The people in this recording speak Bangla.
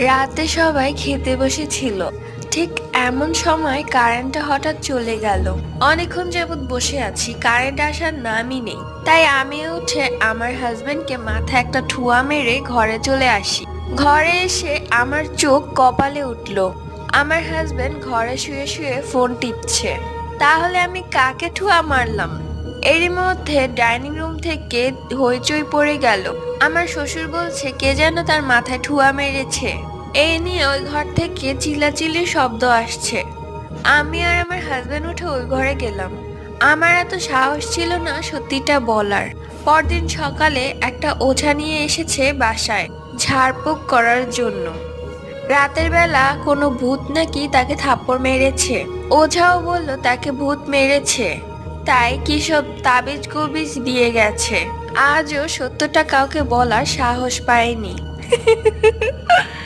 রাতে সবাই খেতে বসেছিল। ঠিক এমন সময় কারেন্টটা হঠাৎ চলে গেল। অনেকক্ষণ যাবৎ বসে আছি, কারেন্ট আসার নামই নেই। তাই আমি উঠে আমার হাজবেন্ডকে মাথায় একটা ঠুয়া মেরে ঘরে চলে আসি। ঘরে এসে আমার চোখ কপালে উঠল। আমার হাজবেন্ড ঘরে শুয়ে শুয়ে ফোন টিপছে। তাহলে আমি কাকে ঠুয়া মারলাম? এরই মধ্যে ডাইনিং রুম থেকে হইচই পড়ে গেল। আমার শ্বশুর বলছে কে যেন তার মাথায় ঠুয়া মেরেছে। এই নিয়ে ওই ঘর থেকে চিল্লাচিল্লির শব্দ আসছে। আমি আর আমার হাজবেন্ড উঠে ওই ঘরে গেলাম। আমার এত সাহস ছিল না সত্যিটা বলার। পরদিন সকালে একটা ওঝা নিয়ে এসেছে বাসায় ঝাড়ফুঁক করার জন্য। রাতের বেলা কোনো ভূত নাকি তাকে থাপ্পড় মেরেছে। ওঝাও বলল তাকে ভূত মেরেছে, তাই কিসব তাবিজ কবিজ দিয়ে গেছে। আজও সত্যটা কাউকে বলার সাহস পায়নি।